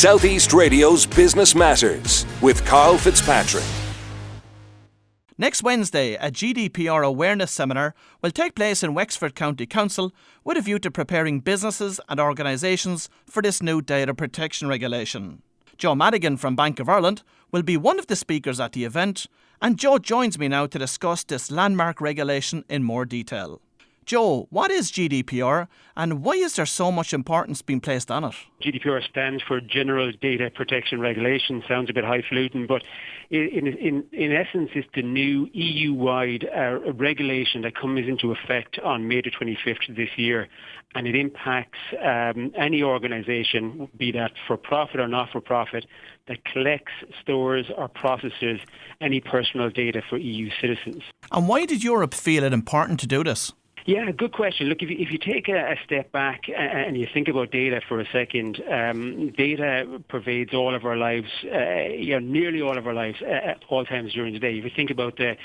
South East Radio's Business Matters with Karl Fitzpatrick. Next Wednesday, a GDPR awareness seminar will take place in Wexford County Council with a view to preparing businesses and organisations for this new data protection regulation. Joe Madigan from Bank of Ireland will be one of the speakers at the event, and Joe joins me now to discuss this landmark regulation in more detail. Joe, what is GDPR and why is there so much importance being placed on it? GDPR stands for General Data Protection Regulation. Sounds a bit highfalutin, but in essence, it's the new EU-wide regulation that comes into effect on May the 25th this year, and it impacts any organisation, be that for-profit or not-for-profit, that collects, stores or processes any personal data for EU citizens. And why did Europe feel it important to do this? Yeah, good question. Look, if you take a step back and you think about data for a second, data pervades all of our lives, nearly all of our lives at all times during the day. If you think about the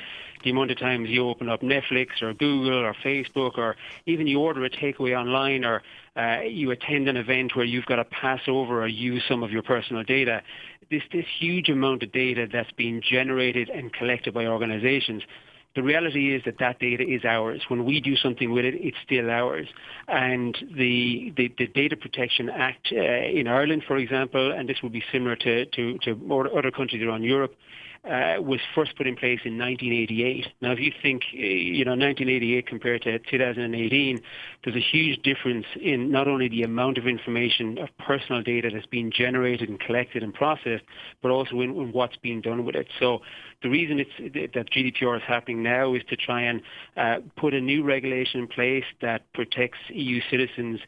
amount of times you open up Netflix or Google or Facebook, or even you order a takeaway online, or you attend an event where you've got to pass over or use some of your personal data, this huge amount of data that's being generated and collected by organizations. The reality is that data is ours. When we do something with it, it's still ours. And the Data Protection Act in Ireland, for example, and this would be similar to other countries around Europe, was first put in place in 1988. Now, if you think, 1988 compared to 2018, there's a huge difference in not only the amount of information, of personal data that's being generated and collected and processed, but also in what's being done with it. So the reason that GDPR is happening now is to try and put a new regulation in place that protects EU citizens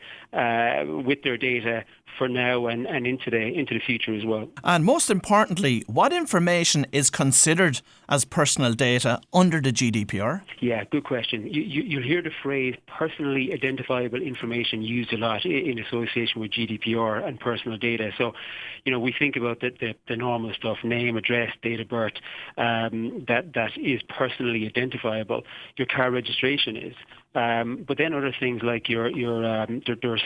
with their data for now and into the future as well. And most importantly, what information is considered as personal data under the GDPR? Yeah, good question. You'll hear the phrase personally identifiable information used a lot in association with GDPR and personal data. So, we think about the normal stuff, name, address, date of birth, that is personally identifiable. Your car registration is. But then other things like there's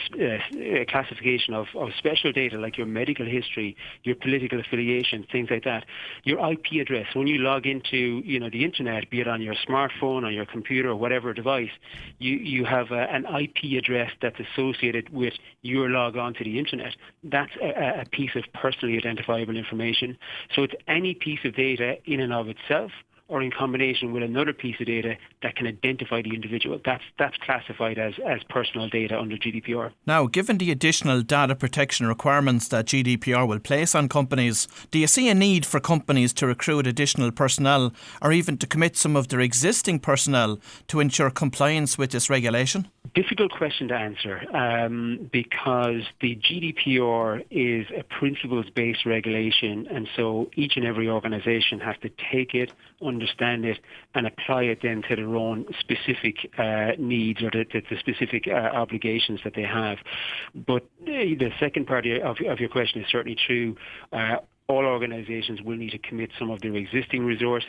classification of special data like your medical history, your political affiliation, things like that. Your IP address, when you log into the internet, be it on your smartphone or your computer or whatever device, you have an IP address that's associated with your log on to the internet. That's a piece of personally identifiable information. So it's any piece of data in and of itself, or in combination with another piece of data that can identify the individual. That's classified as personal data under GDPR. Now, given the additional data protection requirements that GDPR will place on companies, do you see a need for companies to recruit additional personnel or even to commit some of their existing personnel to ensure compliance with this regulation? Difficult question to answer because the GDPR is a principles-based regulation, and so each and every organisation has to take it, understand it, and apply it then to their own specific needs or the specific obligations that they have. But the second part of your question is certainly true. All organisations will need to commit some of their existing resource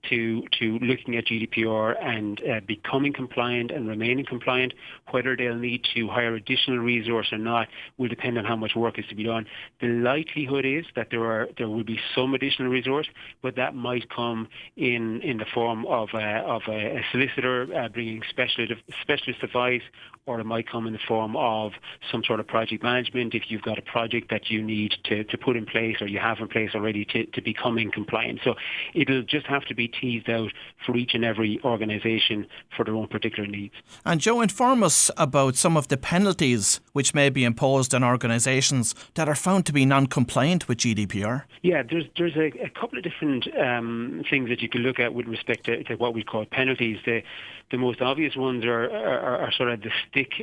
to looking at GDPR and becoming compliant and remaining compliant. Whether they'll need to hire additional resource or not will depend on how much work is to be done. The likelihood is that there will be some additional resource, but that might come in the form of a solicitor bringing specialist advice, or it might come in the form of some sort of project management if you've got a project that you need to put in place or you have in place already to becoming compliant. So it'll just have to be teased out for each and every organisation for their own particular needs. And Joe, inform us about some of the penalties which may be imposed on organisations that are found to be non-compliant with GDPR. Yeah, there's a couple of different things that you can look at with respect to what we call penalties. The most obvious ones are sort of the stick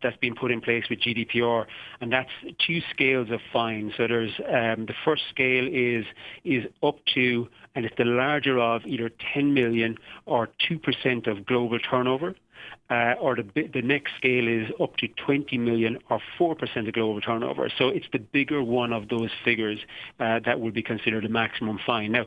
that's been put in place with GDPR, and that's two scales of fine. So there's the first scale is up to, and it's the larger of, either 10 million or 2% of global turnover. or the next scale is up to 20 million or 4% of global turnover. So it's the bigger one of those figures that would be considered a maximum fine. Now,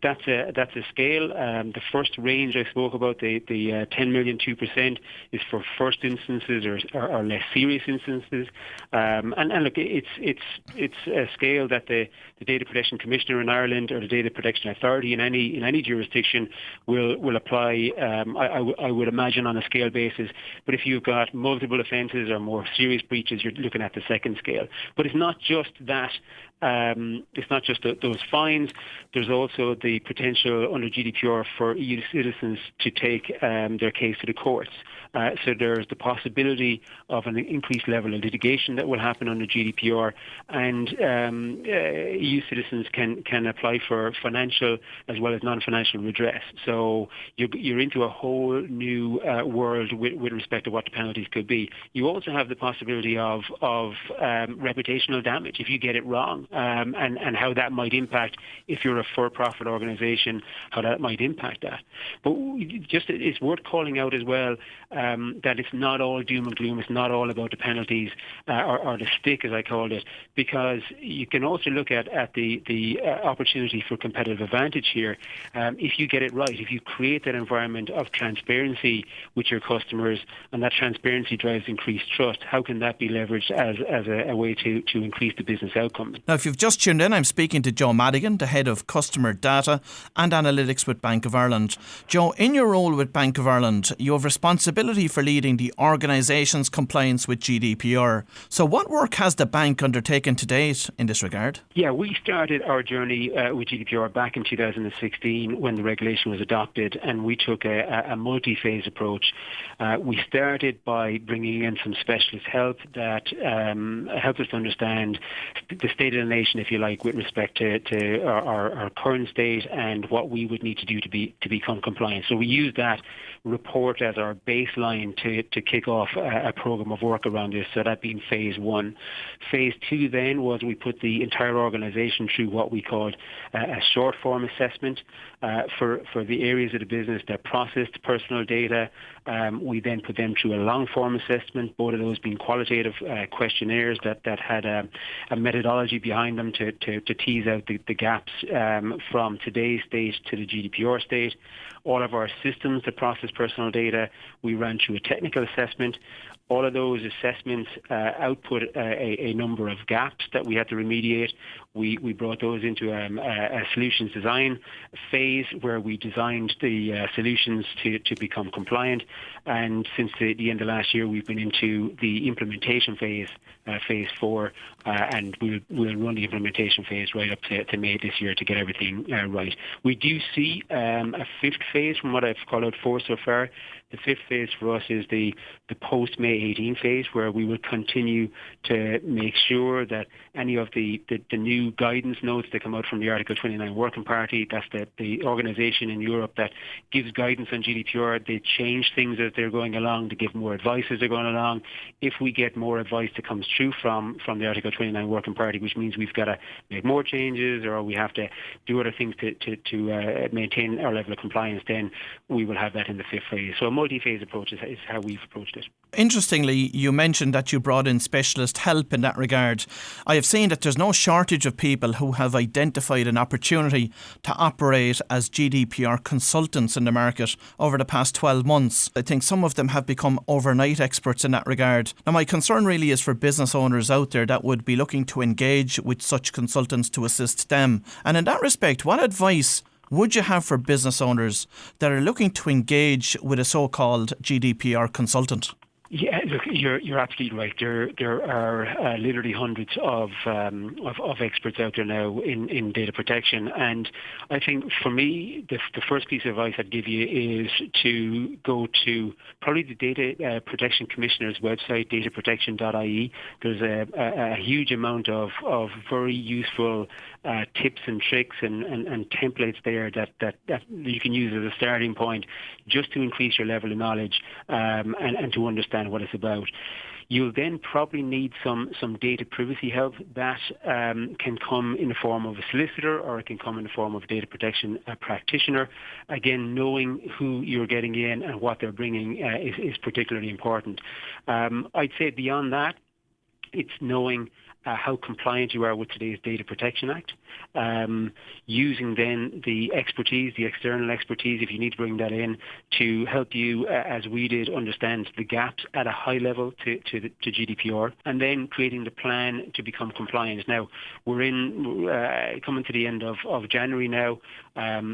that's a scale. The first range I spoke about, the 10 million, 2%, is for first instances or less serious instances. And look, it's a scale that the Data Protection Commissioner in Ireland or the Data Protection Authority in any jurisdiction will apply. I would imagine on a scale basis. But if you've got multiple offences or more serious breaches, you're looking at the second scale. But it's not just that. It's not just those fines. There's also the potential under GDPR for EU citizens to take their case to the courts. So there's the possibility of an increased level of litigation that will happen under GDPR, and EU citizens can apply for financial as well as non-financial redress. So you're into a whole new world with respect to what the penalties could be. You also have the possibility of reputational damage if you get it wrong. And how that might impact, if you're a for-profit organisation, how that might impact that. But it's worth calling out as well that it's not all doom and gloom. It's not all about the penalties or the stick, as I called it, because you can also look at the opportunity for competitive advantage here. If you get it right, if you create that environment of transparency with your customers, and that transparency drives increased trust, how can that be leveraged as a way to increase the business outcome? Now, if you've just tuned in, I'm speaking to Joe Madigan, the Head of Customer Data and Analytics with Bank of Ireland. Joe, in your role with Bank of Ireland, you have responsibility for leading the organisation's compliance with GDPR. So what work has the bank undertaken to date in this regard? Yeah, we started our journey with GDPR back in 2016 when the regulation was adopted, and we took a multi-phase approach. We started by bringing in some specialist help that helped us to understand the state of the nation, if you like, with respect to our current state and what we would need to do to become compliant. So we used that report as our baseline to kick off a program of work around this. So that being phase one. Phase two then was we put the entire organisation through what we called a short form assessment for the areas of the business that processed personal data. We then put them through a long form assessment, both of those being qualitative questionnaires that had a methodology behind them to tease out the gaps from today's state to the GDPR state. All of our systems that process personal data, we ran through a technical assessment. All of those assessments output a number of gaps that we had to remediate. We brought those into a solutions design phase where we designed the solutions to become compliant. And since the end of last year, we've been into the implementation phase, phase 4, and we'll run the implementation phase right up to May this year to get everything right. We do see a fifth phase from what I've called out 4 so far. The fifth phase for us is the post-May 18 phase, where we will continue to make sure that any of the new guidance notes that come out from the Article 29 Working Party, that's the organisation in Europe that gives guidance on GDPR, they change things as they're going along to give more advice as they're going along. If we get more advice that comes through from the Article 29 Working Party, which means we've got to make more changes or we have to do other things to maintain our level of compliance, then we will have that in the fifth phase. So a multi-phase approach is how we've approached it. Interestingly, you mentioned that you brought in specialist help in that regard. I have seen that there's no shortage of people who have identified an opportunity to operate as GDPR consultants in the market over the past 12 months. I think some of them have become overnight experts in that regard. Now, my concern really is for business owners out there that would be looking to engage with such consultants to assist them. And in that respect, what advice would you have for business owners that are looking to engage with a so-called GDPR consultant? Yeah, look, you're absolutely right. There are literally hundreds of experts out there now in data protection, and I think for me the first piece of advice I'd give you is to go to probably the Data Protection Commissioner's website, dataprotection.ie. There's a huge amount of very useful tips and tricks and templates there that you can use as a starting point just to increase your level of knowledge and to understand what it's about. You'll then probably need some data privacy help. That can come in the form of a solicitor, or it can come in the form of a data protection practitioner. Again, knowing who you're getting in and what they're bringing is particularly important. I'd say beyond that, it's knowing how compliant you are with today's Data Protection Act, using then the expertise, the external expertise, if you need to bring that in, to help you, as we did, understand the gaps at a high level to GDPR, and then creating the plan to become compliant. Now, we're coming to the end of January now.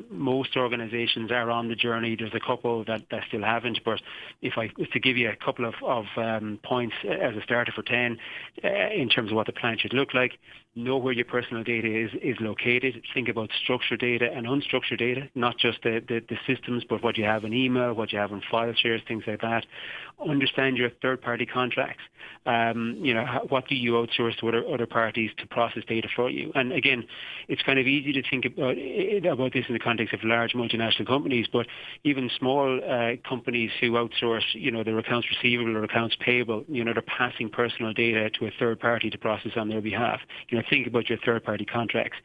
Most organisations are on the journey. There's a couple that still haven't, but if I was to give you a couple of points as a starter for 10 in terms of what the plan should look like, know where your personal data is located. Think about structured data and unstructured data, not just the systems, but what you have in email, what you have in file shares, things like that. Understand your third-party contracts. What do you outsource to other parties to process data for you? And again, it's kind of easy to think about this in the context of large multinational companies, but even small companies who outsource, their accounts receivable or accounts payable, they're passing personal data to a third party to process on their behalf. Think about your third-party contracts.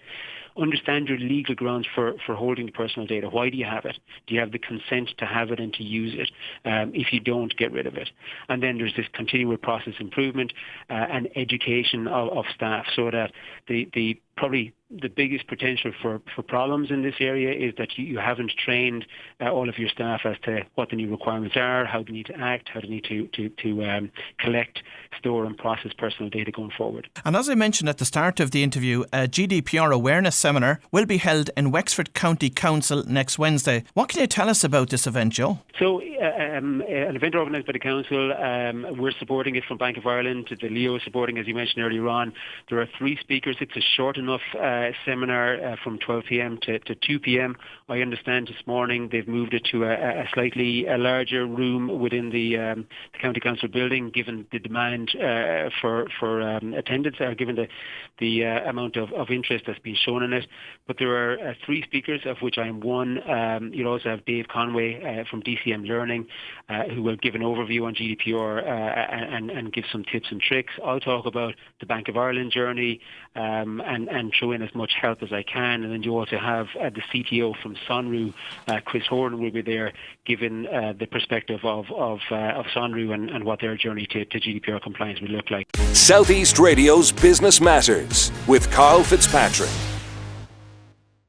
Understand your legal grounds for holding the personal data. Why do you have it? Do you have the consent to have it and to use it? If you don't, get rid of it. And then there's this continual process improvement and education of staff, so that probably the biggest potential for problems in this area is that you haven't trained all of your staff as to what the new requirements are, how they need to act, how they need to collect, store and process personal data going forward. And as I mentioned at the start of the interview, a GDPR awareness seminar will be held in Wexford County Council next Wednesday. What can you tell us about this event, Joe? So an event organised by the Council, we're supporting it from Bank of Ireland, the Leo is supporting, as you mentioned earlier on. There are 3 speakers. It's a short enough seminar from 12 p.m. to 2 p.m. I understand this morning they've moved it to a slightly larger room within the County Council building, given the demand for attendance, given the amount of interest that's been shown in it. But there are 3 speakers, of which I'm one. You'll also have Dave Conway from DCM Learning, who will give an overview on GDPR and give some tips and tricks. I'll talk about the Bank of Ireland journey and throw in as much help as I can. And then you also have the CTO from Sonru, Chris Horn, will be there giving the perspective of Sonru and what their journey to GDPR compliance will look like. Southeast Radio's Business Matters with Karl Fitzpatrick.